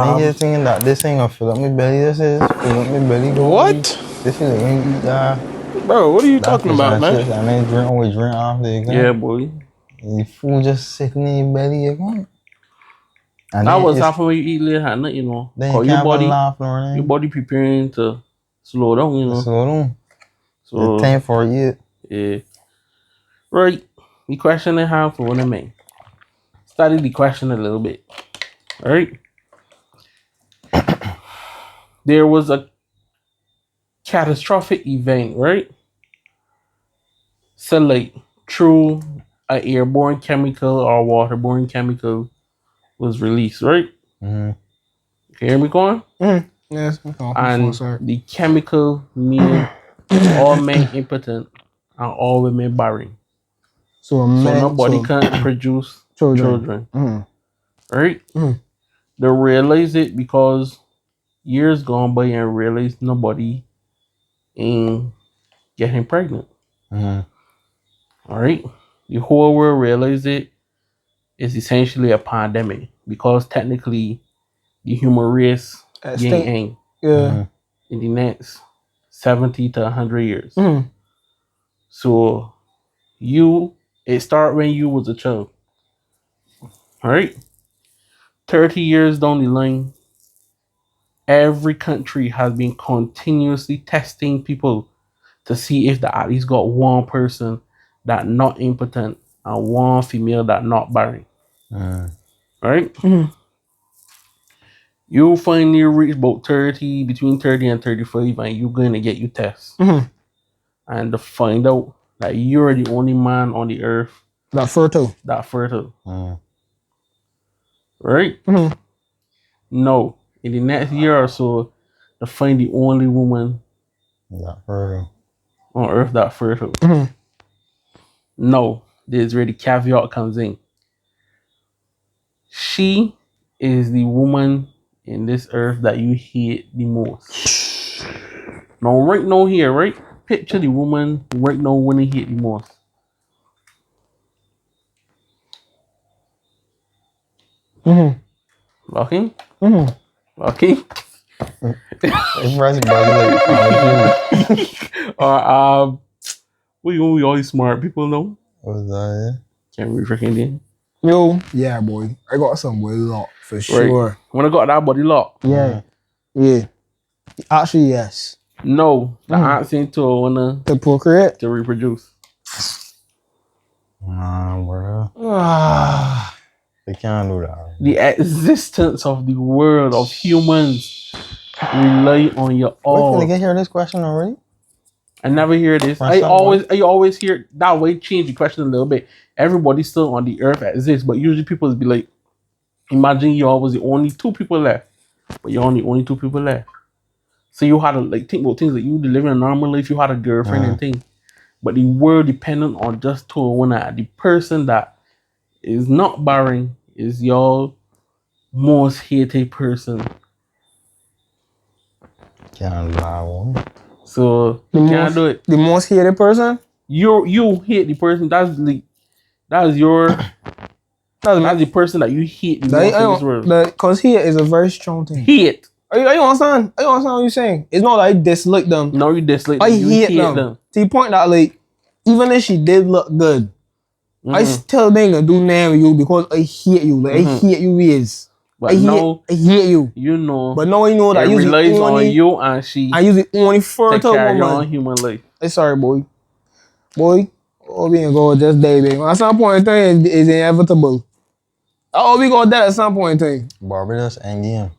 I'm here thinking that this ain't gonna fill up my belly. This is fill up my belly. What? This is like when you eat Bro, what are you talking about, man? And then drink after you go. Yeah, boy. The food just sitting in your belly again. And that was after when you eat little hand, you know. Then you can't laugh no your body preparing to slow down, you know. Slow down. So it's time for it. Yeah. Right. The question I have for one of me. Study the question a little bit. Right? There was a catastrophic event, right? So like through an airborne chemical or waterborne chemical was released, right? Mm-hmm. Can you hear me going? Mm-hmm. Yes. And the chemical made all men impotent and all women barren. So nobody can produce children. Mm-hmm. Right? Mm-hmm. They realize it because years gone by and realize nobody ain't getting pregnant. Mm-hmm. All right? The whole world realize it is essentially a pandemic because technically the human race ain't in the next 70 to 100 years. Mm-hmm. So it started when you was a child. All right? 30 years down the line, every country has been continuously testing people to see if they at least got one person that not impotent and one female that not barren. Right? Mm-hmm. You finally reach about 30, between 30 and 35, and you're going to get your test. Mm-hmm. And to find out that you're the only man on the earth that fertile. Right? Mm-hmm. No. In the next year or so, to find the only woman that fertile on earth that fertile. Mm-hmm. No. There's where the caveat comes in. She is the woman in this earth that you hate the most. Now, right now here, right? Picture the woman right now when you hate the most. Mm-hmm. Locking? Mm-hmm. Locking? We always smart people know. What's that? Can't we freaking in? Yo, yeah, boy. I got some body lock for sure. Right. When I got that body lock. Yeah. Yeah. Actually, yes. No. The answer to procreate. To reproduce. Nah, bro. They can't do that. The existence of the world of humans rely on your all. Wait, can I hear this question already? I never hear this. I always hear that way. Change the question a little bit. Everybody still on the earth exists, but usually people be like, imagine you always the only two people left, but you're only two people left. So you had to like think about things like you living a normal life. You had a girlfriend and thing, but the world dependent on just two one. The person that is not barren is your most hated person. Can't lie. So you can't do it. The most hated person? You hate the person. That's the person that you hate the most in this world. Because hate is a very strong thing. Hate. Are you understand? Are you understand what you're saying? It's not like I dislike them. No, you dislike them. I hate them. To the point that like, even if she did look good, I still ain't gonna do nothing with you because I hate you. Like I hate you is. But I hate you. You know. But now I know that it relies on you and she. I use the only fertile woman on human life. Sorry, boy. All we gonna go just day, baby. At some point in time, it's inevitable. All we gonna die at some point in time. Barbados and game.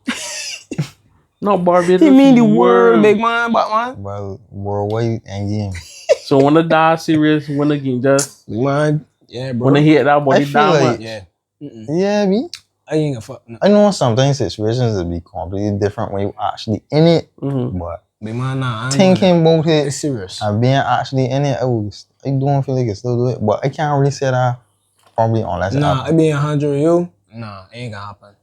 No, Barbados. You mean the world, big man, Batman? Well, worldwide and game. So when the die serious, when again just man, yeah, bro. When they hit that body down, like, yeah, me. I ain't gonna fuck. No. I know sometimes situations will be completely different when you actually in it, but big man, thinking about it, it's serious. And being actually in it, I don't feel like I still do it, but I can't really say that probably unless I being 100 with you, it ain't gonna happen.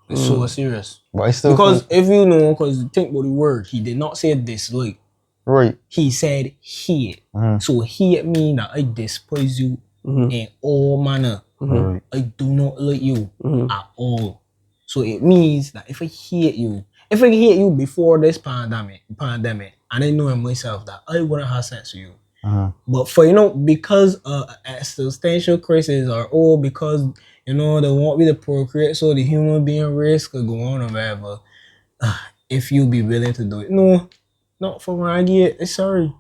It's so serious. But I still because if you know, because think about the word, he did not say dislike. Right. He said hate. So hate mean that I despise you in all manner. I do not like you at all. So it means that if I hate you before this pandemic, I didn't know in myself that I wouldn't have sex with you. But for because existential crisis or because they want me to procreate, so the human being race could go on or whatever. If you be willing to do it, no, not for when I get sorry.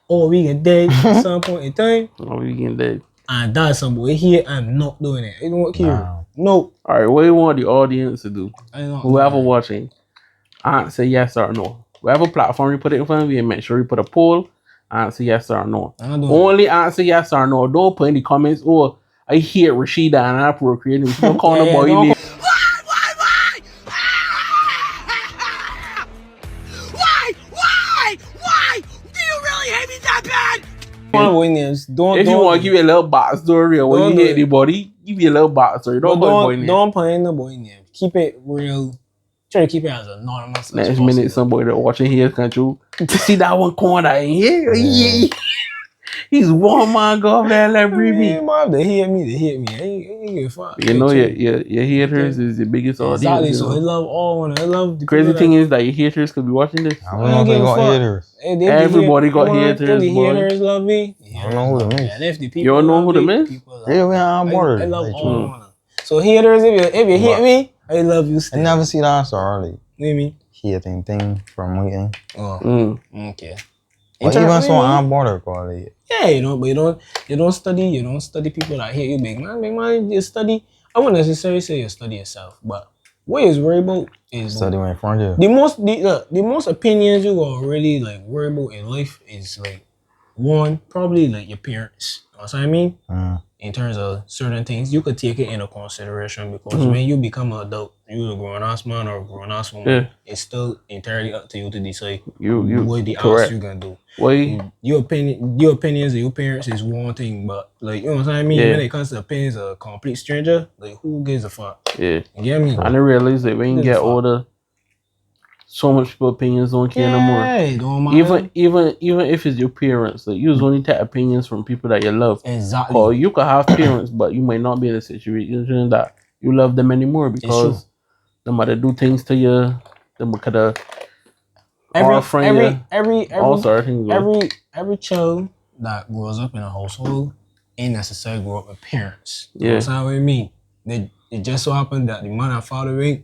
Or we get dead at some point in time. Or we get dead. And that's some boy here. I'm not doing it. I don't care. No. All right, what do you want the audience to do? Whoever watching, answer yes or no. Whatever platform you put it in front of you, make sure you put a poll. Answer yes or no. Only answer yes or no. Don't put in the comments, oh, I hate Rashida and I procreate. Don't call no boy name. Why? Do you really hate me that bad? If you want to give you a little backstory or when you hate anybody, give you a little backstory. Don't put boy name. Don't put in the boy name. Keep it real. Try to keep it as anonymous. Next minute, somebody that watching here control. See that one corner in here? Yeah. He's one man go over there and let breathe me. They hate me. I ain't give a fuck. You know your haters is the biggest audience. Exactly. So I love all one. I love the crazy thing is that your haters could be watching this. I don't know if they got haters. Everybody got haters. If the haters love me. I don't know who them is. And if the people you don't know who them is? Yeah, we are on board. I love all one. So haters, if you hate me, I love you still. I never see that sorry. What do you mean? Hating thing from waiting. Oh. Okay. But even so on border quality. Yeah, you don't study people that hate you, big man, you study. I wouldn't necessarily say you study yourself, but what is worried about is study in front of you. The most opinions you are really like worried about in life is like one, probably like your parents. You know what I mean? In terms of certain things, you could take it into consideration because when you become an adult, you're a grown-ass man or a grown-ass woman, it's still entirely up to you to decide what the else you're gonna do. Your opinions of your parents is one thing, but like, you know what I mean? When it comes to opinions of a complete stranger, like who gives a fuck? Yeah. You get me? I didn't realize that when you get older, so much people opinions don't care no more. It don't matter. Even if it's your parents, like you only take opinions from people that you love. Exactly. Or you could have parents, but you might not be in a situation that you love them anymore because they might do things to you. They could have every child that grows up in a household ain't necessarily grow up with parents. That's not what I mean. It just so happened that the mother and father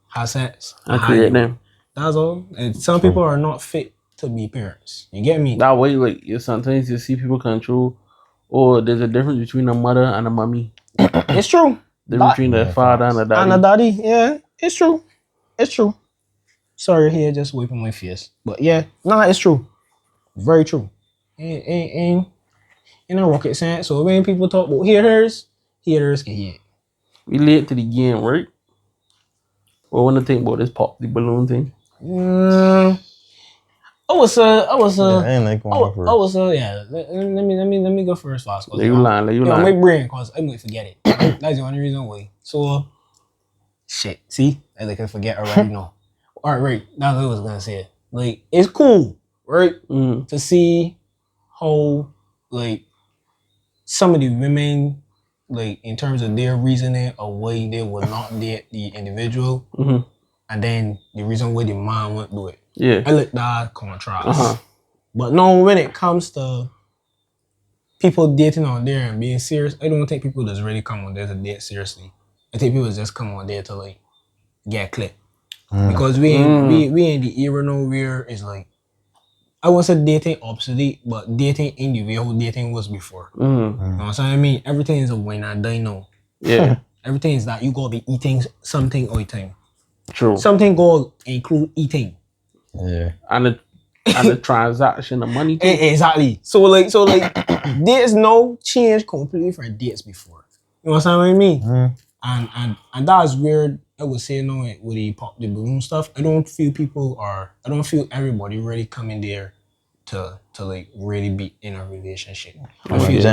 has sex. I create them. That's all. And some people are not fit to be parents. You get me? That way, like sometimes you see people control. Oh, there's a difference between a mother and a mommy. It's true. Between the father and the daddy. And the daddy, yeah, it's true. It's true. Sorry, here just wiping my face, but yeah, it's true. Very true. Ain't a rocket science. So when people talk about haters can hate. We late to the game, right? What want to think about this pop the balloon thing? I was let me go first fast. You lying. My brain, cause I might forget it. That's the only reason why. So shit. See, I can forget already now. All right. That's what I was gonna say. Like it's cool, right? To see how like some of the women, like in terms of their reasoning or why they would not date the individual, and then the reason why the man won't do it. Yeah, I like that contrast. But no, when it comes to people dating on there and being serious, I don't think people just really come on there to date seriously. I think people just come on there to like get clipped. Because we in the era now where it's like, I won't say dating obsolete, but dating in the way how dating was before. You know what I mean? Everything is a win and dine now. Yeah. Everything is that you gotta be eating something all the time. True. Something gotta include eating. Yeah. And the transaction of money too. Exactly. So like dates now change completely from dates before. You know what I mean? And that's weird. I would say no with the pop the balloon stuff. I don't feel everybody really coming there to like really be in a relationship. I feel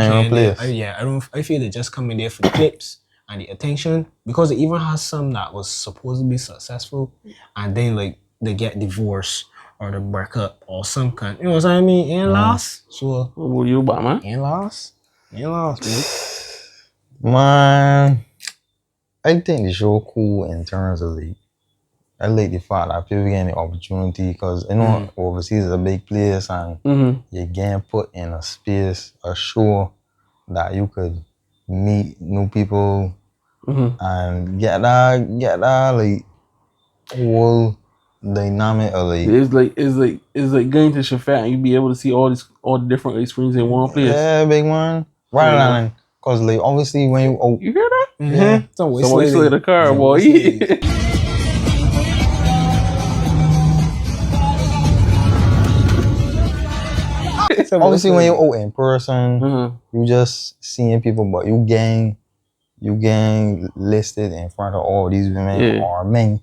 I feel they just coming there for the clips and the attention, because it even has some that was supposed to be successful and then like they get divorced or they break up or some kind. You know what I mean? And loss. So what will you buy, man? And loss. Man. I think the show cool in terms of like, I like the fact that people getting the opportunity because you know overseas is a big place and you're getting put in a space, a show that you could meet new people and get that like whole dynamic of like it's like going to Shafat and you be able to see all the different experiences in one place. Yeah, big man. Rather than cause like obviously when you hear that? Yeah. Somebody slid the car, boy. Obviously when you're out in person, you just seeing people, but you gang listed in front of all these women or men,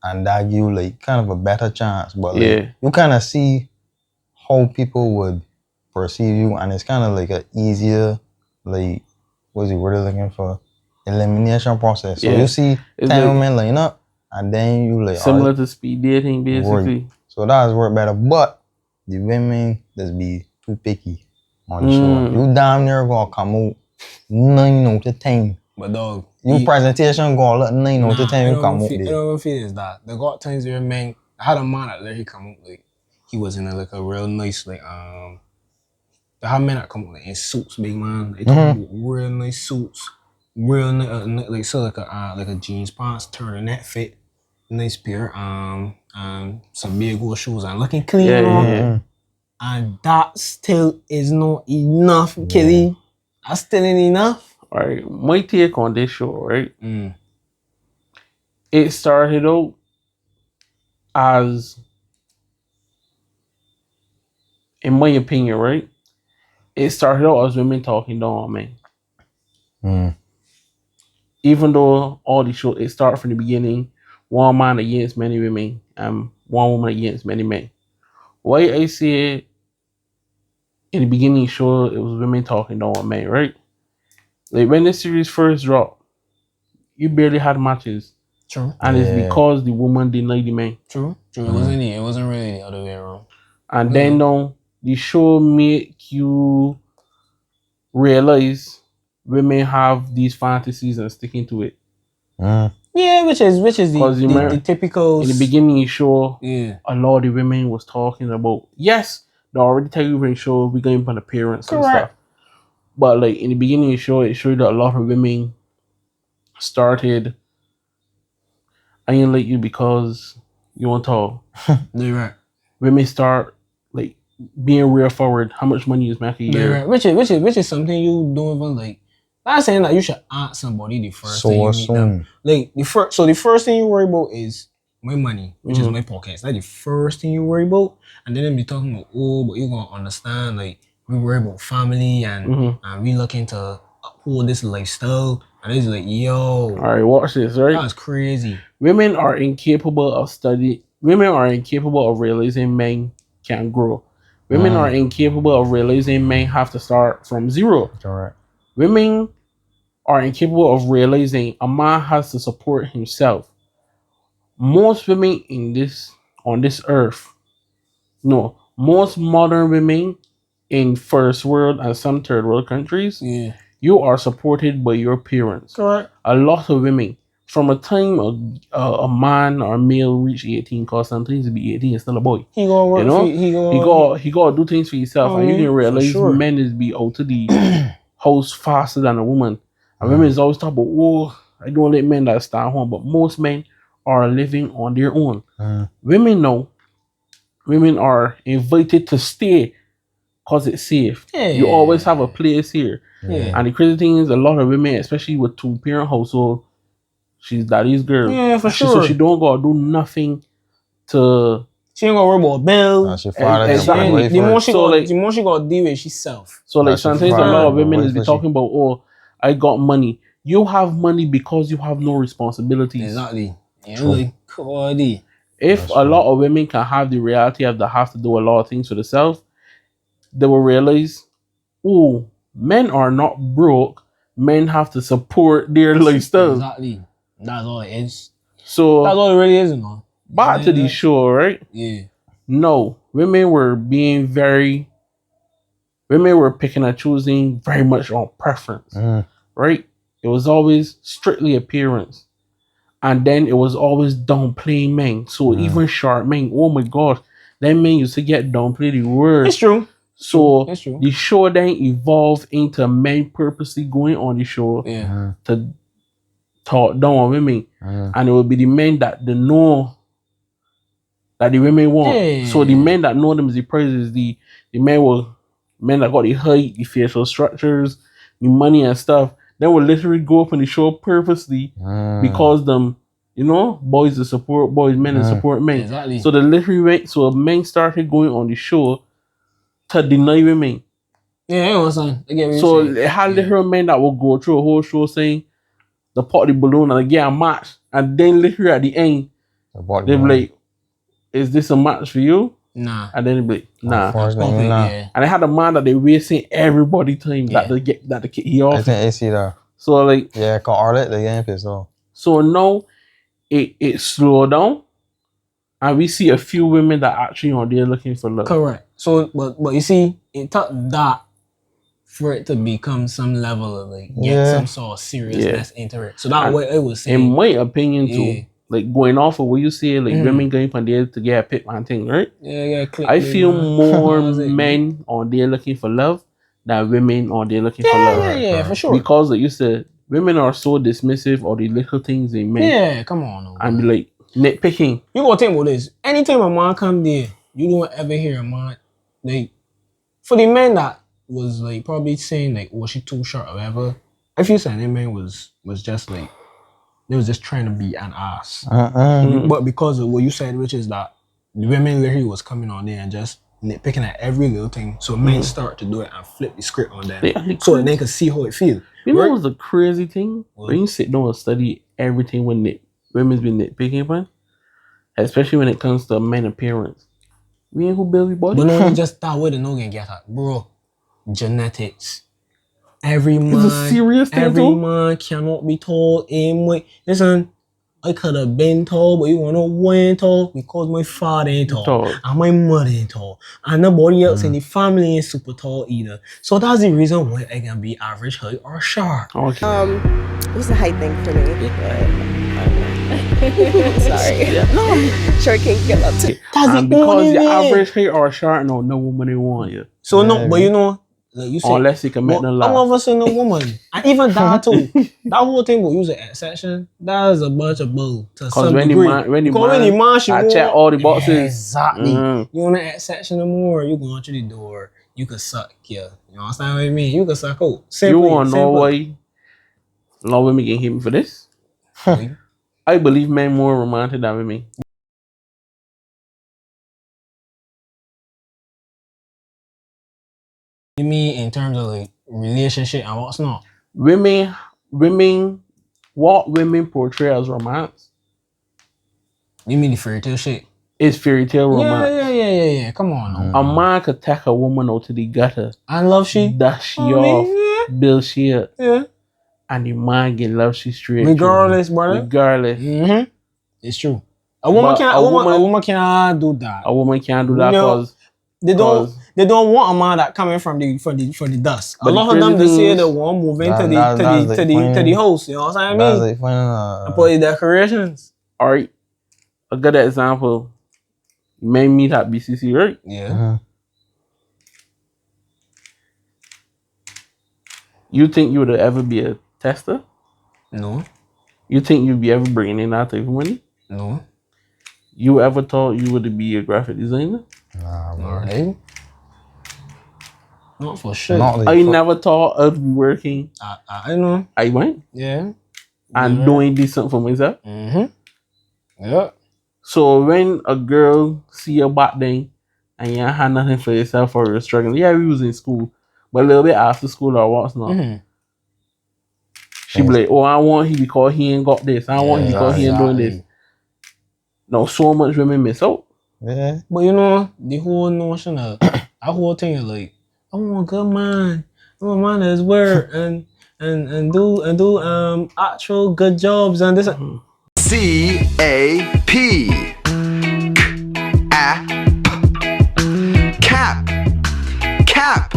and that give you like kind of a better chance. But like you kind of see how people would perceive you, and it's kind of like a easier like what's the word looking for? Elimination process. So you see 10 women line up, and then you like similar to speed dating, basically. Right. So that has worked better, but the women just be too picky on the show. You damn near gonna come out 9 out of 10. But dog, your presentation gonna look 9 out of 10 you come out there. I don't feel is that there got times where man, I had a man that let he come out like he was in a real nice like they have men that come out like in suits, big man. They talk about real nice suits, real like so like a jeans pants, turtleneck fit, nice pair, some big old shoes and looking clean. And that still is not enough, Kelly. That still ain't enough. All right, my take on this show, right? It started out as, in my opinion, right? It started out as women talking down on men. Even though all the show, it started from the beginning, one man against many women and one woman against many men. Why I say it, in the beginning show, it was women talking down on men, right? Like when the series first dropped, you barely had matches. True. And it's because the woman denied the man. True. It wasn't really the other way around. And then the show make you realize women have these fantasies and sticking to it. Yeah, which is the typical. In the beginning of the show, a lot of the women was talking about, yes, they already tell you in the show we're going for appearance and stuff. But like in the beginning of the show, it showed that a lot of women started, I ain't like you because you want to talk. You're right. Women start like being real forward. How much money is making a year? Right. Which is something you don't even like. I'm not saying that you should ask somebody the first thing you meet them. Like the first thing you worry about is my money, which is my pockets. That's the first thing you worry about. And then they be talking about, but you gonna understand, like we worry about family and we looking to uphold this lifestyle. And it's like, yo. All right, watch this, right? That's crazy. Women are incapable of study. Women are incapable of realizing men can grow. Women are incapable of realizing men have to start from zero. Correct. Women are incapable of realizing a man has to support himself. Most women on this earth, most modern women in first world and some third world countries, you are supported by your parents. Correct. A lot of women, from a time a man or male reach 18, cause sometimes to be 18 is still a boy. He gonna work. He gotta do things for himself, and you can realize men is be out to the house faster than a woman. And women is always talk about, I don't let men that stay home, but most men are living on their own. Women are invited to stay because it's safe. You always have a place here. And the crazy thing is, a lot of women, especially with 2-parent household, she's daddy's girl. Yeah, for sure. So she don't gotta do nothing to. She ain't gonna worry about bills. The more she gotta deal with herself. So like sometimes a lot of women is be talking about, I got money. You have money because you have no responsibilities. Exactly. If a lot of women can have the reality of they have to do a lot of things for themselves, they will realize, men are not broke. Men have to support their lifestyle. Exactly. That's all it is. So that's all it really is, you know. Back to the show, right? Yeah. No, women were picking and choosing very much on preference, right? it was always strictly appearance. And then it was always downplaying men. So even short men, oh my gosh, that men used to get downplayed the word. It's true. So it's true. The show then evolved into men purposely going on the show to talk down on women. And it would be the men that they know that the women want. Yeah. So the men that know them as the prizes, the men that got the height, the facial structures, the money and stuff, they will literally go up on the show purposely because them, boys to support boys, men to support men. Exactly. So the literally went, so men started going on the show to deny women. Yeah, I know what I'm saying. So it had literal men that will go through a whole show saying the pop the balloon and get a match, and then literally at the end they'll be like, is this a match for you? Nah. And then they'll be like, nah. Yeah. And they had a man that they wasting everybody time that they get that he off. I think AC there. So like cause Arlette they getting pissed off. So now it slowed down, and we see a few women that actually are there looking for love. Correct. So but you see, it took that for it to become some level of some sort of seriousness into it. So that's what it was saying. In my opinion too, like going off of what you say, like women going from there to get a pit man thing, right? I feel more men on there looking for love than women on there looking for love. Yeah, for sure. Because like you said, women are so dismissive of the little things they make. Yeah, come on. And be like nitpicking. You gotta think about this. Anytime a man come there, you don't ever hear a man like for the men that was like probably saying like, oh, she too short or whatever. I feel saying that man was just like they was just trying to be an ass. But because of what you said, which is that the women literally was coming on there and just nitpicking at every little thing. So men start to do it and flip the script on them so that they can see how it feels. You know what's the crazy thing? When you sit down and study everything when women's been nitpicking upon, especially when it comes to men appearance. We ain't who build the body. But no, you just start with it, no get that. Bro, genetics. Every man, it's a serious thing every too? man cannot be tall. Listen, I could have been tall, but you wanna know why I ain't tall? Because my father ain't tall. And my mother ain't tall. And nobody else in the family ain't super tall either. So that's the reason why I can be average height or short. Okay. What's the height thing for me? Sorry. No. Short can't get up to. And because you're average height or short, no woman they want you. So no, but you know, like you said, unless you can make them laugh. All of us in a woman. And even that too. That whole thing with using exception, that is a bunch of bull to some degree. When the man I check all the boxes. Exactly. You want an exception no more, you go out to the door, you can suck, yeah. You know what I mean? You can suck out. You wanna know why a lot of women get hit for this? I believe men more romantic than women. You mean in terms of like relationship and what's not? Women, what women portray as romance? You mean the fairy tale shit? It's fairy tale romance. Yeah. Come on. A man could take a woman out to the gutter and love she, dash she off, build she up. Yeah. And the man get love she straight. Regardless, brother. Regardless. Mm-hmm. It's true. A woman can't do that. A woman can't do that because they don't want a man that coming from the dust. But a lot of them they say they want to move into the house. You know what I mean? And put the decorations. Alright. A good example. You may meet at BCC, right? Yeah. You think you would ever be a tester? No. You think you'd be ever bringing in that type of money? No. You ever thought you would be a graphic designer? Nah, bro. Right. Not for sure. I never thought I'd be working. I know. I went. Yeah. And doing decent for myself. Mm-hmm. Yeah. So when a girl see you back then and you had nothing for yourself or you're struggling, yeah, we was in school, but a little bit after school or what's not. She be like, oh, I want him because he ain't got this. I want him because he ain't doing this. No, so much women miss out. Yeah. But you know, the whole notion of that whole thing is like, I want a good man. I want a man that's work and do actual good jobs and this. CAP. Cap. CAP.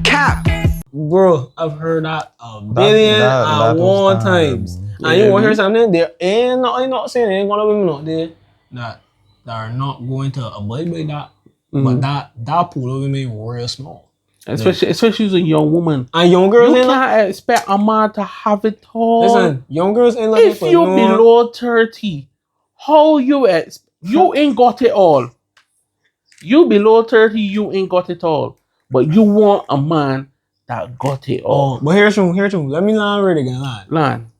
Cap. Bro, I've heard that a billion and one times. And you want to hear something? There ain't not saying there ain't gonna women out there that are not going to abide by that. But that pool of women real small. Especially as a young woman. And young girls you can't expect a man to have it all. Listen, young girls ain't looking for if you below 30, how you ain't got it all. You below 30, you ain't got it all. But you want a man that got it all. But here's true. Let me learn read again, Learn.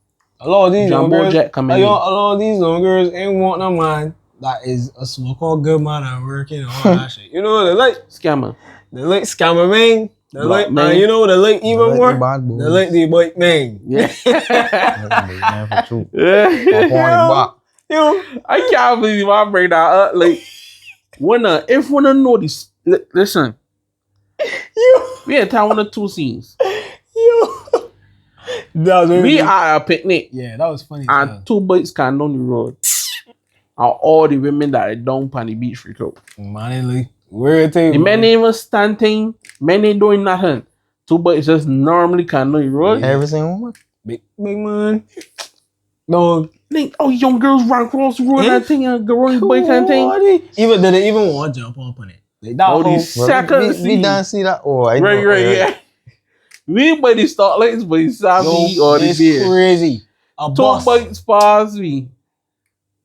A lot of these young girls, a lot of these young girls ain't want a man that is a so-called good man and working and all that shit. You know, they like scammer. They like scammer man. They like, man. You know, they like even they more. They like the bike man. Yeah. Yo, I can't believe I bring that up. Like, if one know this, listen. We had time 1 or 2 scenes. We are at a picnic. Yeah, that was funny. And 2 bikes can on the road. And all the women that are down on the beach freak out. Man, weird thing. The men ain't even standing. Men ain't doing nothing. 2 bikes just normally can on the road. Yeah. Every single one. Big man. No. Young girls run across the road and thing and go on the bike and thing. Did they even want to jump up on it? Like that these seconds. We done see that. Oh, I right, yeah. We by the start lights, but it's Sammy or the beer. Crazy. A 2 bus. bikes pass me.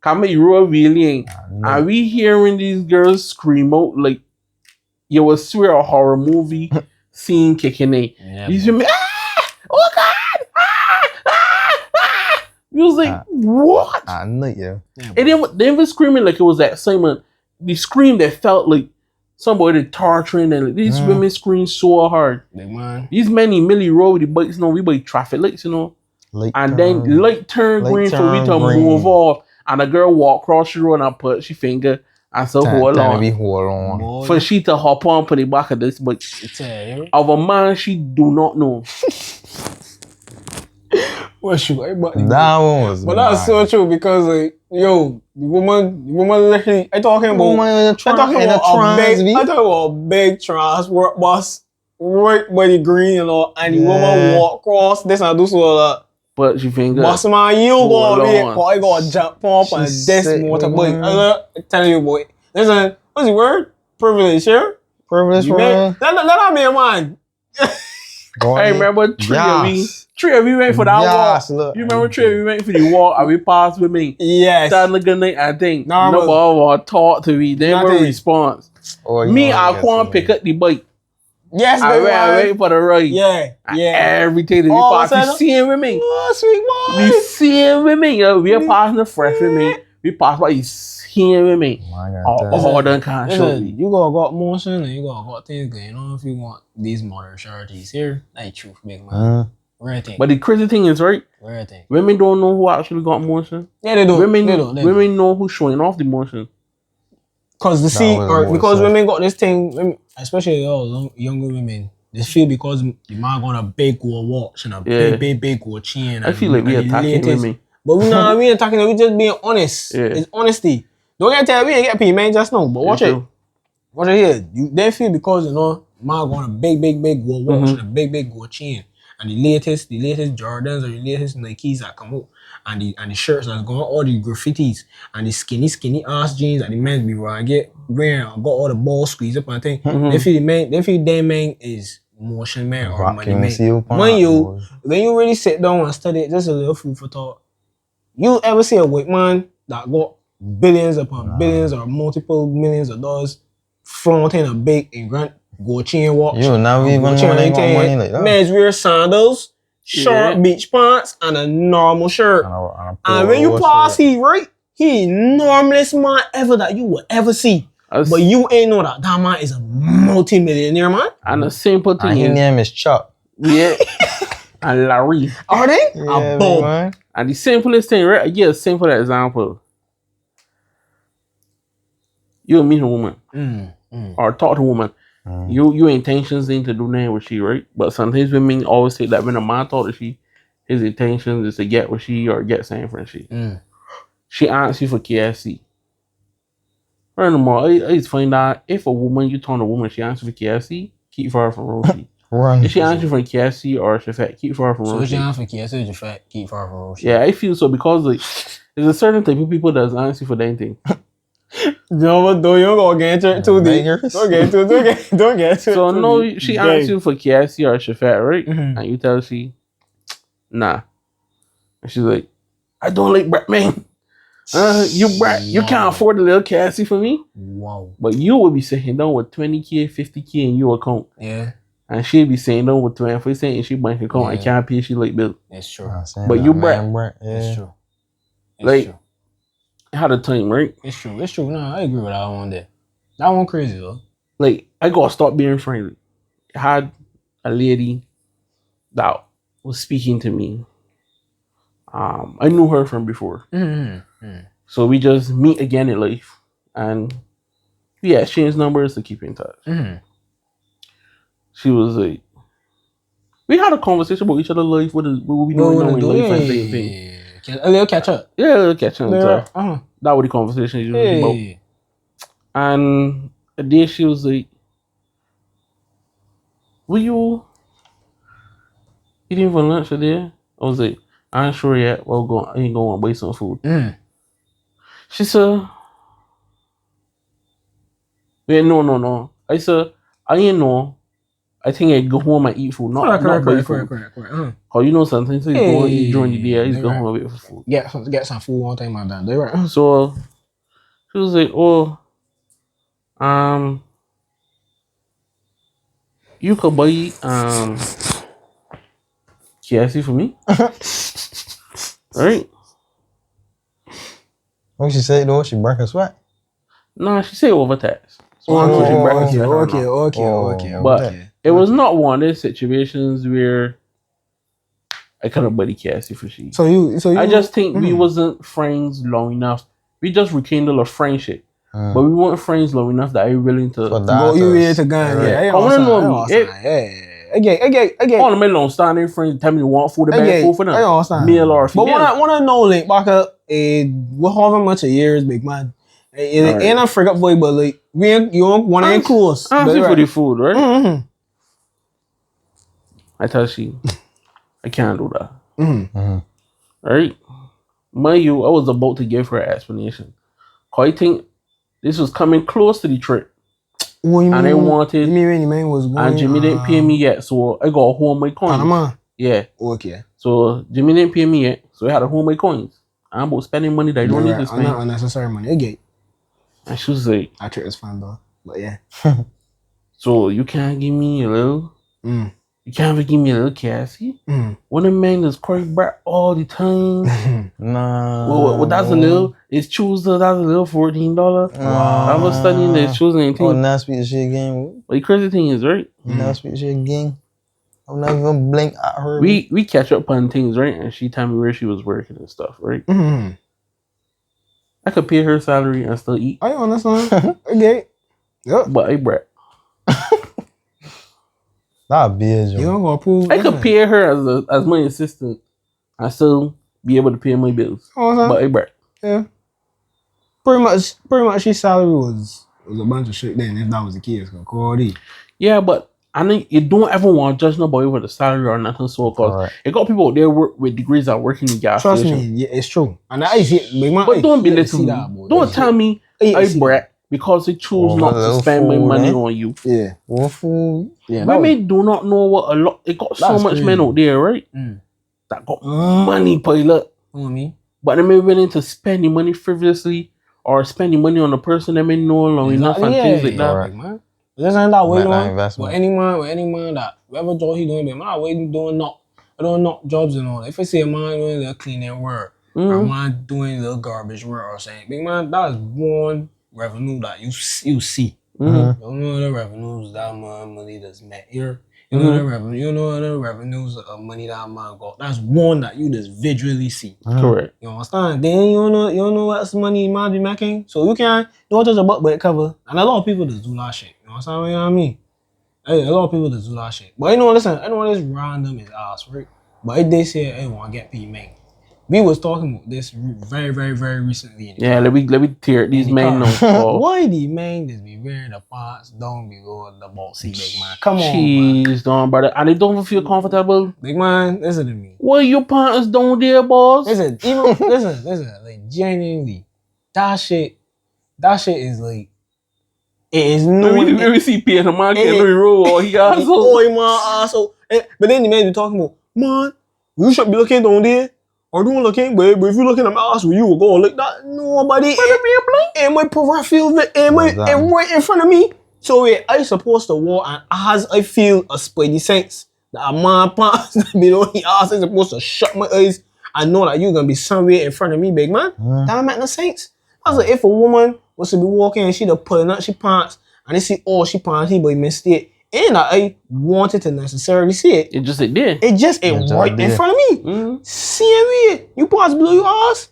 Come at road wheeling. And we hearing these girls scream out like you would swear a horror movie scene kicking in. Yeah, these women, oh God! We was like, what? I know, yeah. And they were screaming like it was that Simon. The scream that felt like somebody torturing and like, these women scream so hard. Big man. These men in Millie Road with the bikes, we by traffic lights, then light turn green for we to move off. And a girl walk across the road and put she finger and so hold on. For she to hop on the back of this bike. Of a man she do not know. Well, shoot, that one was but that's so true because like, yo, the woman literally I talking about a big transport bus right by the green and all, and the woman walk across this and do so that. But she finger. Boss man, you gonna be I gotta jump up and this motorbike. I'm telling you, boy. Listen, what's the word? Privilege here. Privilege, let me a man. I remember 3 of me. 3 of we went for that walk. Look, you remember 3 of we went for the walk and we passed with me. Yes. Stand a good night, I think. Nobody will talk to me. They never response. Me, I can't pick up the bike. Yes, I wait for the ride. Yeah. Everything that we pass, you seeing with me. Oh, sweet boy. You seeing with me. We are passing the fresh with me. We pass by you seeing with me. All done can't show me. You gotta got motion and you gotta got things going on if you want these modern charities here. That's truth, big man. Rare thing. But the crazy thing is, right? Rare thing. Women don't know who actually got motion. Yeah, they do. Women know who's showing off the motion. Because because women got this thing, especially younger women, they feel because the man got a big gold watch and a big gold chain. I feel like we attacking women. But we attacking them, we just being honest. Yeah. It's honesty. Don't get tell we ain't get paid, man, just know. But watch it. Watch it here. They feel because man got a big gold watch and a big gold chain. And the latest Jordans or the latest Nikes that come out. And the shirts that's going all the graffitis and the skinny ass jeans that the men be wearing got all the balls squeezed up and thing. They feel them man is motion man or money man. When you really sit down and study it, just a little food for thought. You ever see a white man that got billions upon billions or multiple millions of dollars flaunting a big and grand gold chain watch? You never even know they got money like that. Men's wear sandals, short beach pants, and a normal shirt. And when you pass he normalest man ever that you will ever see. But you ain't know that man is a multi-millionaire, man. And the simple thing and his name is Chuck. Yeah. And Larry. Are they? Yeah, Bob. And the simplest thing, right? I give a simple example. You meet a woman. Or talk to a woman. Your intentions ain't to do nothing with she, right? But sometimes women always say that when a man talk to she, his intentions is to get with she or get something from she. She asks you for KFC. Furthermore, I just find that if a woman, you turn a woman, she asks you for KFC, keep her from Roshi. Run. If she answer from KFC or Chefette, keep far from So Roche. she answer for KFC or Chefette, keep far from Roche. Yeah, I feel so because like there's a certain type of people that's answer for anything. No, but don't you go get into it too deep. Don't get into it. Don't get into it. So too no, deep. she Dang. answer for KFC or Chefette, right? Mhm. And you tell she, nah. And she's like, I don't like bread, man. You can't afford a little KFC for me. Wow. But you will be sitting down with 20K, 50K in your account. Yeah, And she'll be saying down with 20 in she bank account. I Yeah. can't pay she like bill. it's true. But you bread. It's true. It's Like- true. I had a time, right? It's true. It's true. No, I agree with that one there. That one crazy though. Like, I gotta stop being friendly. I had a lady that was speaking to me. I knew her from before. Mm-hmm. So we just meet again in life. And we exchange numbers to keep in touch. Mm-hmm. She was like, we had a conversation about each other's life. What we doing now in life and thing. A little catch up. Yeah, we'll catch up. Uh-huh. That was the conversation usually about. Hey. And a day she was like, will you eating for lunch today? I was like, I ain't sure yet. Well, I ain't going to buy some food. Mm. She said, wait, no. I said, I ain't know. I think I go home and eat food, not buy food. Correct. Uh-huh. Cause you know sometimes he's go and eat during the day. He's Hey, going right. home and wait for food. Get some food one time like that. They right. So she was like, "Oh, you could buy KFC for me, right?" What she say though? She break her sweat. Nah, she said over text. So I'm supposed to breakfast with her now. Okay. But it was not one of those situations where I couldn't buy the KFC for she. So you. I just think we wasn't friends long enough. We just rekindled a friendship. But we weren't friends long enough that I'm willing to go you here to gun. Yeah, I wanna know me. Again. All the men don't stand in friends tell me you want food, the bad food for them. Male or female. But wanna know like back up what however much of years, big man. Ain't a freak up boy, but like you don't wanna ain't close. I'm for the food, right? Mm-hmm. I tell she I can't do that. Mm-hmm. Right? Mind you, I was about to give her an explanation. Cause I think this was coming close to the trip. And I wanted, and Jimmy didn't pay me yet, so I got to hold my coins. Panama? Yeah. Okay. So Jimmy didn't pay me yet, so I had to hold my coins. I'm about spending money that I don't need to spend. Not unnecessary money. Okay. And she was like, I trick is fun though, but yeah. So you can't give me a little? You can't even give me a little KFC? When a man that's crying back all the time. Nah. Well, that's a little. It's Tuesday. That's a little $14. I was studying the Tuesday and Oh, thing. now speak shit again. But the crazy thing is, right? Now speak shit again. I'm not even blink at her. We catch up on things, right? And she told me where she was working and stuff, right? I could pay her salary and still eat. I understand. Okay. Yep. But I brat. That bitch. You don't go prove. I could pay her as my assistant and still be able to pay my bills. But I brat. Yeah. Pretty much his salary was a bunch of shit then if that was the case. Yeah, but I know you don't ever want to judge nobody with a salary or nothing so cause it got people out there work with degrees that work in the gas Trust station. me, yeah, it's true. And I see but don't belittle me. Don't tell me I brat because I choose not to spend my money on you. Yeah. What food? Yeah. Women do not know what a lot. It got so much men out there, right? That got money pile up. But they may willing to spend the money frivolously or spend the money on a person that may know long enough and things like that. Right, man. This ain't that way on. With any man that whatever job he doing, man, I wait doing not jobs and all. If I see a man doing the cleaning work, or a man doing the garbage work or something, big man, that is one revenue that you see. You know the revenues that money that's met here. You know the revenue. You know the revenues of money that man got. That's one that you just visually see. Correct. You understand? Then you know what's money man be making. So you can't don't touch a butt but cover. And a lot of people just do that shit. You understand what I mean? Hey, a lot of people just do that shit. But listen, I know this random is ass, right? But if they say I want to get paid, man, We was talking about this very, very, very recently. Yeah, let me tear these men know. Why the men just be wearing the pants down below the boxy, big man? Come on, Jeez, don't brother. And they don't feel comfortable. big man, listen to me. Why your pants down there, boss? Listen, listen, like genuinely, that shit is like, it is no. Let me see Pierre man can roll. He also. Oh, my asshole. But then the man be talking about, man, you should be looking down there. Or don't looking, but if you looking at my ass, you will go like that. Nobody. And my peripheral, and right in front of me. So I supposed to walk, and as I feel a spidey sense that a man pants below his ass, I supposed to shut my eyes and know that you're gonna be somewhere in front of me, big man. That don't make no sense. I was like, if a woman was to be walking and she'd pulling out she pants, and they see all she pants, he by mistake. And I wanted to necessarily see it. It just it did. It just right in front of me. See me, you pants below your ass.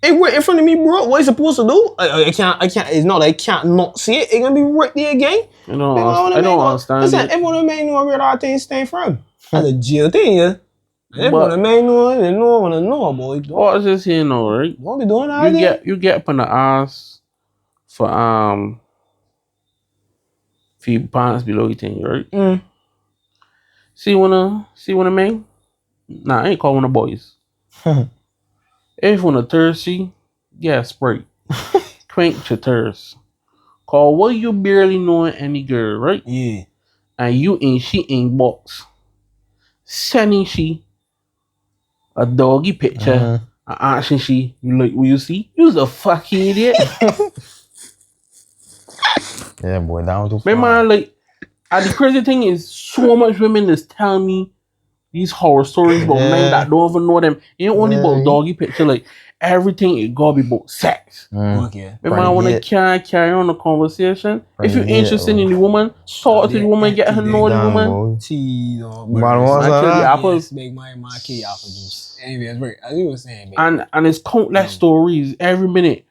It right in front of me, bro. What are you supposed to do? I can't. It's not that I can't not see it. It's gonna be right there again. I don't understand. Listen, everyone that may know where that thing stay from. That's a jail thing, yeah. Everyone that may know, they know wanna know, boy. What is this here now, right? Don't be doing that. You get up on the ass for few pants below your thing, right? See one of men? Nah, I ain't calling one of boys. If you wanna thirsty, yeah, Sprite. Quench your thirst. Cause what you barely knowing any girl, right? Yeah. And she ain't box. Sending she a doggy picture. And asking she, you like what you see? You's a fucking idiot. Yeah, boy, down too far. Man, like, and the crazy thing is, so much women is telling me these horror stories about men that don't even know them. It ain't only about doggy picture, like, everything it gotta be about sex. Okay. Man, I wanna carry on the conversation. If you're interested in the woman, talk to the woman, get her know the woman. I kill the apples. Make my kill the apple juice. Anyway, that's right. As you were saying, baby. And it's countless stories every minute.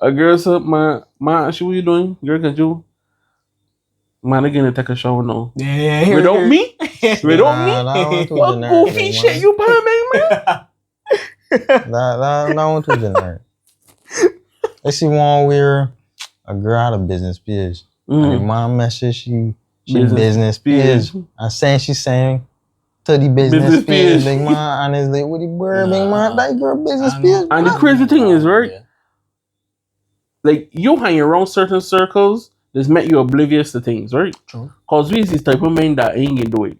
A girl said, man, she, what you doing? Girl, can you? Man, I'm gonna take a shower now. Yeah. Without me? What goofy shit you buying, man? That one too generic. I see one where a girl had a business page. And the mom message she business page. And she's saying to the business page, big man, and it's like, what the bird, big man, that girl business page. And the crazy thing is, right? Like, you hang around certain circles that's make you oblivious to things, right? True. Cause we see type of men that ain't gonna do it,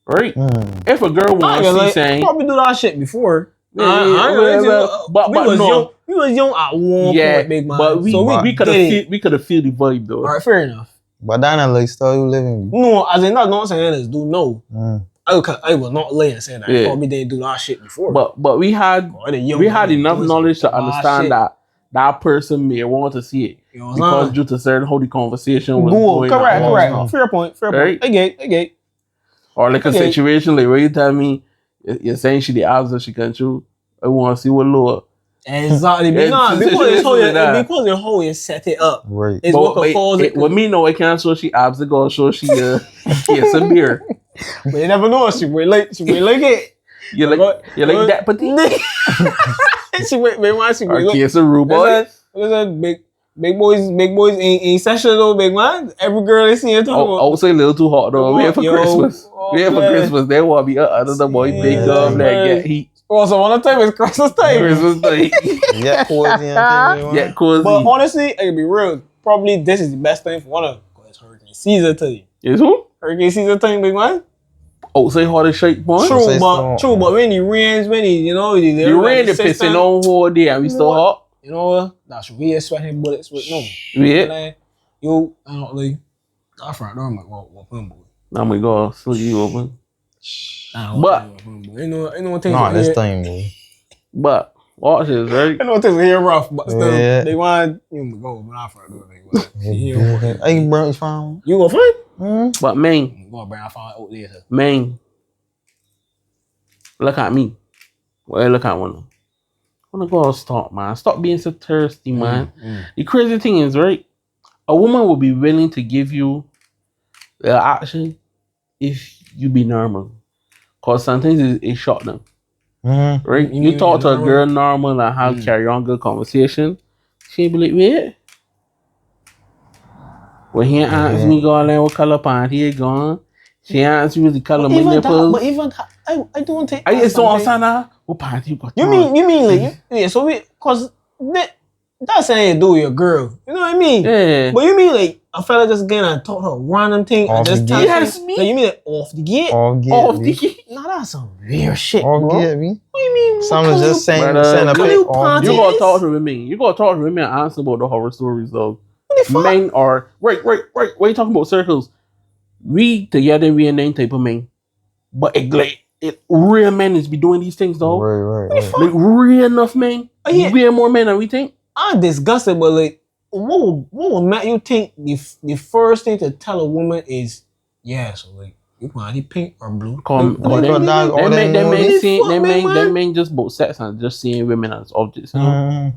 right? If a girl wants to saying, probably do that shit before. but we was young at one point, big man. But we could have feel the vibe though. Alright, fair enough. But that's not like style you living. No, as in not saying this, dude. No, I was not laying saying that. I probably didn't do that shit before. But we had enough knowledge to understand that person may want to see it because due to certain how the conversation was going. Correct. Fair point. Right? I get. Or like a situation like where you tell me you're saying she the opposite she can shoot. I want to see what lower. Exactly. Because the whole you set it up. Right. It's what falls. With me, no, I can't show she opposite go show she some beer. But you never know. She will like it. You like that petite? She went, man. She went. It's a rude boy. Listen, big boys ain't session though, big man. Every girl they see her talking about. I would say a little too hot though. We have for Christmas. They want to be another boy big love that get heat. Also, one time it's Christmas time. Yeah, cozy. But honestly, I can be real. Probably this is the best time for one of them. It's hurricane season time. Is who? Hurricane season time, big man. Oh, say hard as shake, boy. True, but when it rains, the rain is pissing on whole day and we still hot. You know, that's we sweating bullets with no. Yeah. You, I don't like. I front door, I'm like, what boy? I'm gonna go so you open. But you know things. No, this time, boy. But watch this, right? I know things are here rough, but still, they want you to go. But I front door, Hey, bro, you found? You go find? But man, go bring I found out later. Man, look at me. Well, look at one. I wanna go stop, man. Stop being so thirsty, man. The crazy thing is, right? A woman will be willing to give you the action if you be normal. Cause sometimes it shock them. Mm-hmm. Right? You talk to a girl normal and how carry on good conversation. She be like, wait. When he asked me go on what color panty he gone, she asked me the color of my nipples. But even that, I don't think I just don't understand what panty you got. You mean like yeah, so cause that's saying you do with your girl. You know what I mean? Yeah. But you mean like a fella just again and talk her random thing and just tell yes, me? Like, you mean like off the gate? Off the gate. Nah, that's some weird shit, Off bro. gate, me. What you mean? Someone's just saying brother, send a pic. You gotta talk to women. You gotta talk to women and answer about the horror stories though. What the fuck? Men are right. What are you talking about? Circles. We together we ain't type of men. But real men is be doing these things though. Right. Like real enough men. Way more men than we think. I'm disgusted, but like, what would make you think the first thing to tell a woman is, yeah, so like, you want it pink or blue? Them men just about sex and just seeing women as objects. You know?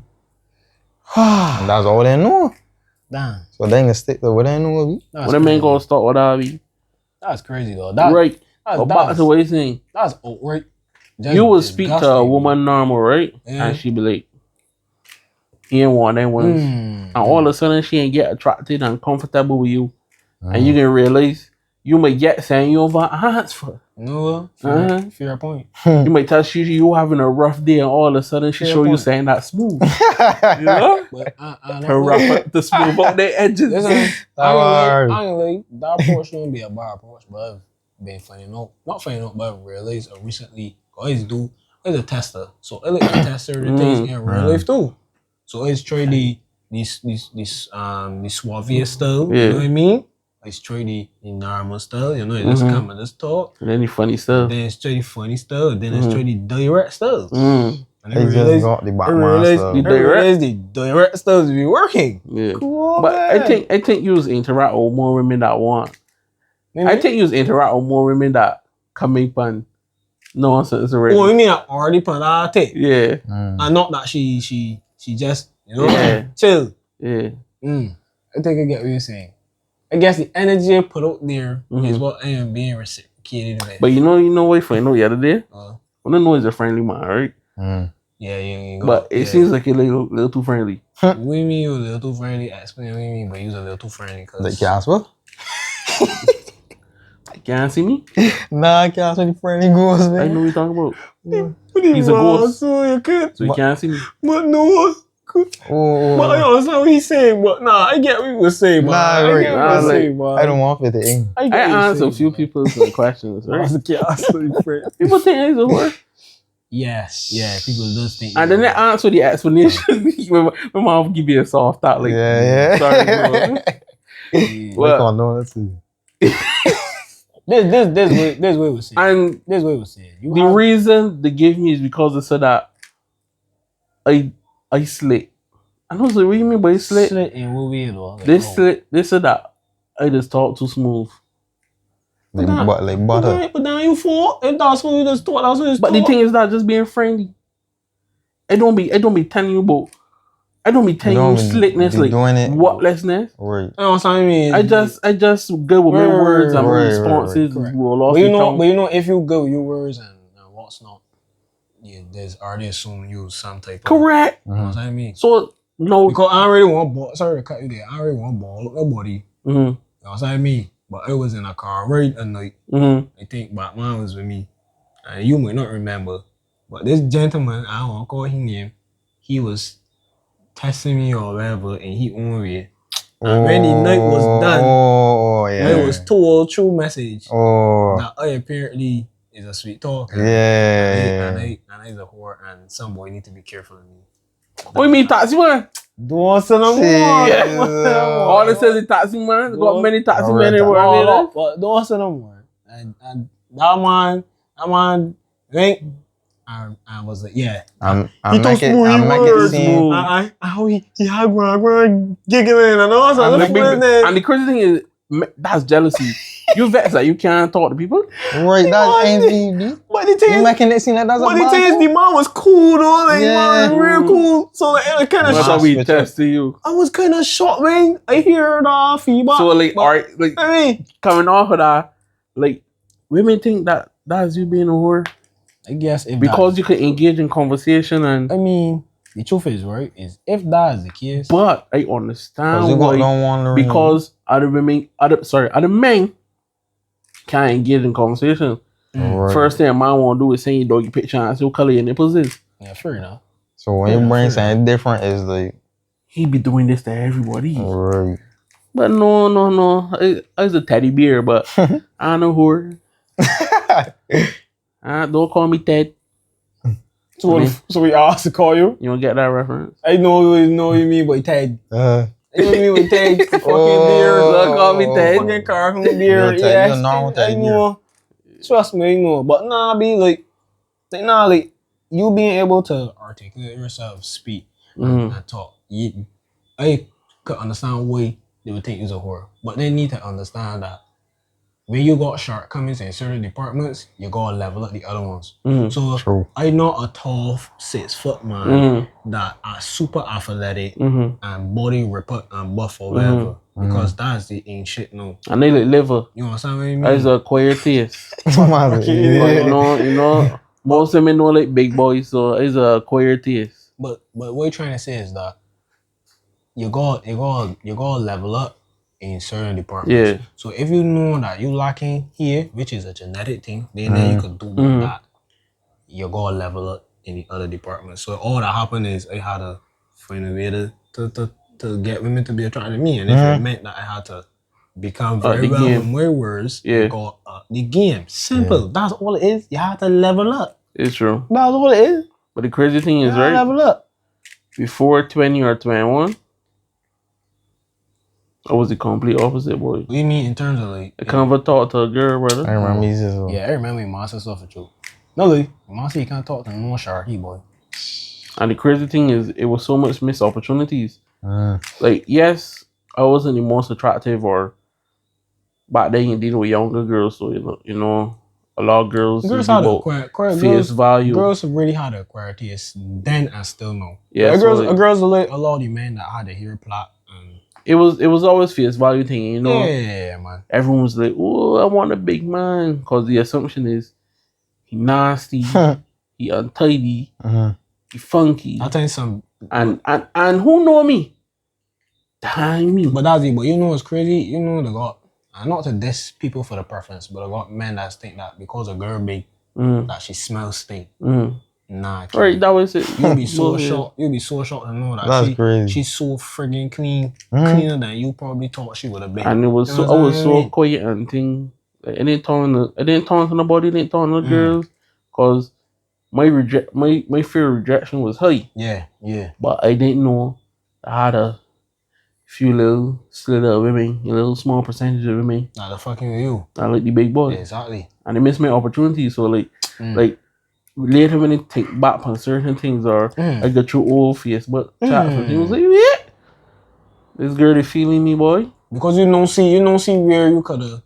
That's all they know. Damn. So they can stick to what they know. When the men gonna start with that, that's crazy though. Right. Back to what you're saying. That's outright. You would speak to a woman normal, right? Yeah. And she be like, he ain't one of them ones. And all of a sudden she ain't get attracted and comfortable with you. And you can realize you may get saying you over hands for. No, fair point. You might tell she you having a rough day and all of a sudden she show you saying that smooth. You know? But her rough up to smooth up their edges. I ain't like that approach shouldn't be a bad approach, but I've been finding out, not finding out, but I've realized recently, always do, as a tester. So I like to test certain things in real life too. So it's try the suave style, you know what I mean? It's try the normal style, you know, it just come and just talk. And then the funny stuff. Then it's try the funny style, then it's try the direct style. And I realize the direct styles be working. Yeah. Cool, but man. I think you interact with more women that want. Maybe? I think you interact with more women that come up and nonsense already. Oh, you mean I already put that tape? Yeah. And not that she just, you know, chill. Yeah. I think I get what you're saying. I guess the energy I put out there is what I am being reciprocated with. But you know what I find out the other day? I don't know he's a friendly man, right? Yeah, you but it seems like you're a little too friendly. What do you mean you're a little too friendly? Explain what you mean, but you're a little too friendly. Like Casper? Can't see me? Nah, Casper the friendly ghost, man. I know what you're talking about. He's a ghost. So he can't see me. But no. But I understand what he's saying, but I get what he was saying, but I don't want it to end. I answer a few people's questions, right? People think he's a word. Yes, yeah, people just think. And then they answer the explanation. My mom give me a soft thought, like, sorry, bro. This way was saying. And this way was saying. The reason they gave me is because they said that I slit. I don't know what you mean by slit. Slit in what way though? Like, they said that I just talk too smooth. Like butter. But then you fall. If that's what you just thought, that's what you But the thing is that just being friendly. I don't be telling you about. I don't be telling you slickness, like whatlessness. Right. You know what I mean? I just go with my words and my responses. Roll off but you know, if you go with your words and what's not, there's already assuming you some type of correct. You know what I mean? So no, because I already want ball. Sorry to cut you there. I already want ball. Look at body. You know what I mean? But I was in a car right at night. I think Batman was with me, and you might not remember, but this gentleman, I don't want to call him name, he was testing me or whatever, and he on me. And when the night was done, it was told through message that I apparently is a sweet talker. And I is a whore, and some boy need to be careful of me. What you mean, taxi man? Don't say no more. All it says is taxi man. Got many taxi men in the but don't say no more. And that man, think. I was like, yeah. I'm making it seem. How he had one giggling and all that. And the crazy thing is, that's jealousy. You vex that you can't talk to people. Right, that's envy. But the thing is, making it seem like that's a bad thing. But the thing is, the man was cool though. Like, man was real cool. So like, it was kind of shocked. That's how we tested you. I was kind of shocked, man. I hear the feedback. So like, alright, like, I mean, coming off of that, like, women think that That's you being a whore. I guess because you could engage in conversation and. I mean, the truth is right. Is if that is the case, but I understand why. Don't want to because other men can't engage in conversation. Right. First thing a man want to do is send your doggy picture and say what color your nipples is. Yeah, fair enough. So when your brain saying different is like he be doing this to everybody. Right. But no. It's a teddy bear, but I know whore. Don't call me Ted. So we asked to call you? You don't get that reference? I know what you mean by Ted. I know what you mean by Ted. Fucking beard. Don't call me Ted. Fucking cartoon beard. Yes, I know. Trust me, I know. But nah, be like you being able to articulate yourself, speak, and talk. I could understand why they would think you're a whore. But they need to understand that when you got shortcomings in certain departments, you gotta level up the other ones. So I'm not a tall 6 foot man that are super athletic and body report and buff or whatever. Because that's the ain't shit no. And they like liver. You understand what I mean? That's a acquired taste. you know, most women know like big boys, so it's a acquired taste. But what you're trying to say is that you gotta level up in certain departments. Yeah. So if you know that you lacking here, which is a genetic thing, then you could do that. You gotta level up in the other departments. So all that happened is I had to find a way to get women to be attracted to me. And if it meant that I had to become very well with my words, go up the game. Simple. That's all it is. You have to level up. It's true. That's all it is. But the crazy thing is, right? Level up. Before 20 or 21, I was the complete opposite, boy. What do you mean in terms of like? I can't ever talk to a girl, brother. I remember you said I remember my master stuff with you. No, like, master, you can't talk to no sharky, boy. And the crazy thing is, it was so much missed opportunities. Like, yes, I wasn't the most attractive, or back then you deal with younger girls, so you know, a lot of girls had acquire face value. Girls really had to acquire taste then and still know. Yeah, like, girls like a lot of the men that had a hair plot. It was always face value thing, you know. Yeah, man. Everyone was like, "Oh, I want a big man," because the assumption is he nasty, he untidy, he funky. I'll tell you some. And who know me? Damn me. But that's it. But you know what's crazy? You know they got, and not to diss people for the preference, but I got men that think that because a girl big, that she smells stink. Nah, right, that was it. You'll be so shocked. You'll be so shocked to know that crazy. She's so friggin' clean, cleaner than you probably thought she would have been. And it was I was so quiet and thing. Like, I didn't talk to nobody. I didn't talk to girls, cause my fear of rejection was high. Yeah. But I didn't know I had a few little slither of women, a little small percentage of women. Not the fucking you. I like the big boys. Yeah, exactly. And they missed my opportunity. So like later when they take back on certain things, or I get your old face, but chat for things like, yeah, this girl is feeling me, boy. Because you don't see where you coulda,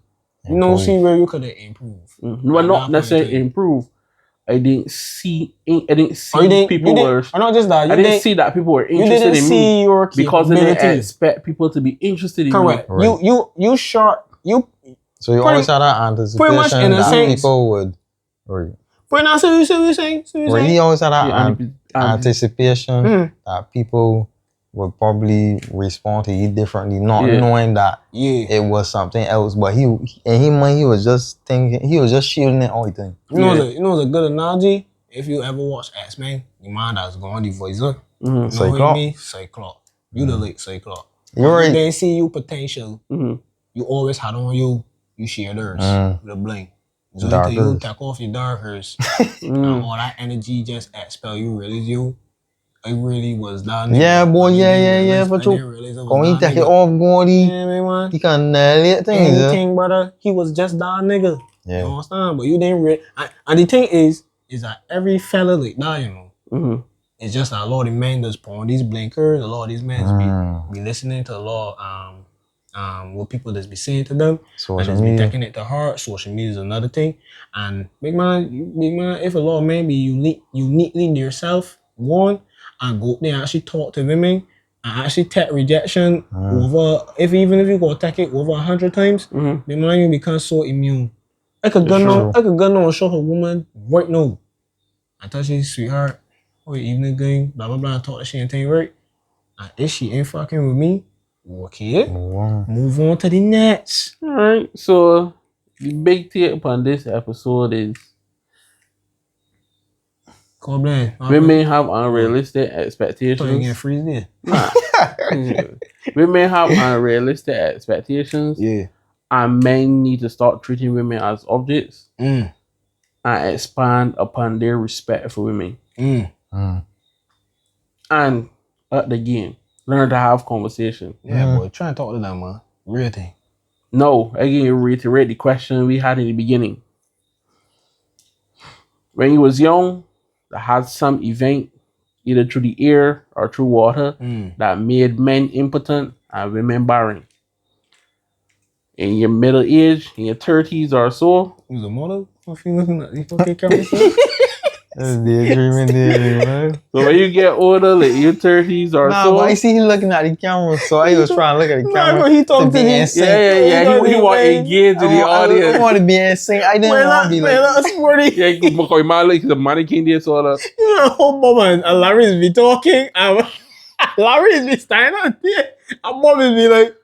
improved. Well, not necessarily improve. I didn't see people were. Or not just that. I didn't see that people were interested in me because I didn't expect people to be interested in me. Correct. You short. So you always had that anticipation much in a that sense. people would. Right. But now, so you saying? Well, he always had that anticipation that people would probably respond to you differently, not knowing that it was something else. But he was just thinking, he was just shielding it all the time. You know, it's a good analogy. If you ever watch X-Men, the man that's going the voicer, you know what I mean? Cyclops. You the like Cyclops. You're right. They see you potential. You always had on you share theirs with a blink. So until you take off your darkers and all that energy just expel, you realize I really was that nigga. Yeah, boy, yeah. But you, when you take it off, boy, he can nail it. Anything, brother, he was just that nigga. Yeah. You understand? But you didn't really. And the thing is that every fella like that, you know, it's just that a lot of men just put on these blinkers. A lot of these men be listening to a lot what people just be saying to them, and just be taking it to heart. Social media is another thing. And big man, if a lot of men be uniquely yourself, one, and go there and actually talk to women and actually take rejection over, even if you go take it over 100 times, big man, you become so immune. I could go and show her woman right now. I thought she's sweetheart. Oh, evening gang, blah blah blah. Talk that shit and thing right. And if she ain't fucking with me, okay, move on to the next. All right. So the big tip on this episode is women have unrealistic expectations. Freeze there. Nah. Women have unrealistic expectations. Yeah. And men need to start treating women as objects and expand upon their respect for women. And at the game, learn to have conversation. Yeah, boy. Try and talk to them, man. Real thing. No, again, reiterate the question we had in the beginning. When you was young, that had some event, either through the air or through water, that made men impotent and women barren. In your middle age, in your 30s or so. You was a model? What you looking at? You fucking camera? That's daydreaming, man. So when you get older, like your 30s or so. But I see he looking at the camera, so I was trying to look at the camera. He talking to be in sync. Yeah. He want to engage in the audience. I want to be in sync. I didn't want to be like. Sporty. Yeah, because he might like the mannequin there, so You know, Mom and Larry's be talking. Larry's be standing out there. And Mom will be like.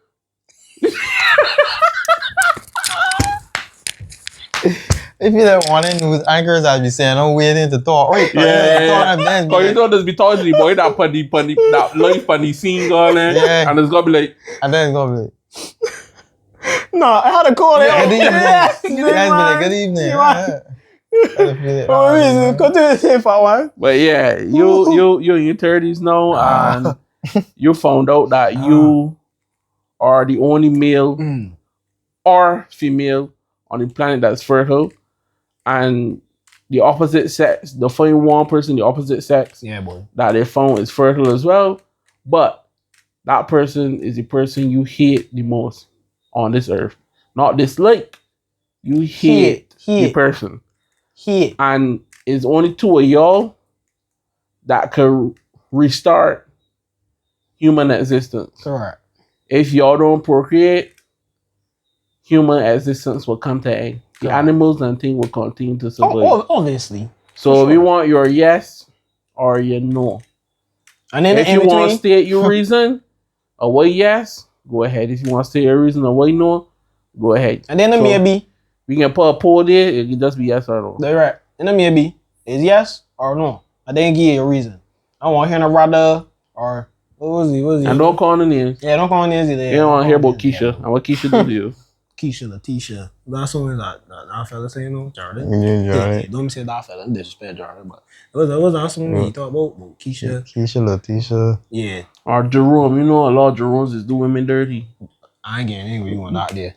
If you like one of news anchors, I'd be saying, "I'm waiting to talk." Right? Yeah. Because you don't just be talking to the boy that life funny scene going there, and it's gonna be like, and then it's gonna be like, no, I had a call. Good evening. Guys be like, good evening. Continue to say for one. But yeah, you in your 30s now, and you found out that you are the only male or female on the planet that's fertile, and the opposite sex, the find one person, the opposite sex, that they found is fertile as well, but that person is the person you hate the most on this earth. Not dislike, you hate the person. And it's only two of y'all that can restart human existence. Correct. If y'all don't procreate, human existence will come to end. The animals and things will continue to survive. Obviously. So we want your yes or your no. And then if you want to state your reason, away yes, go ahead. If you want to state your reason, away no, go ahead. And then maybe we can put a poll there. It can just be yes or no. That's right. And then maybe is yes or no. I didn't give you a reason. I want to hear no rather or what was he? And don't call the names. Yeah, don't call the names either. You don't want to hear about Keisha and what Keisha do to you. Keisha, Letitia. That's something that fella say, you know, Jordan. Yeah. Don't say that fella, disrespect Jordan, but it was awesome when you talk about Keisha. Keisha, Letitia. Yeah. Or Jerome. You know a lot of Jeromes is do women dirty. I ain't getting anywhere you want out there.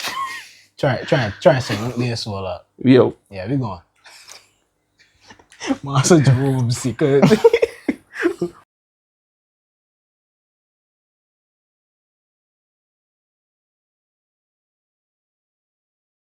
Try and say look there so a lot. Yo. Yeah, we going. Master Jerome secret.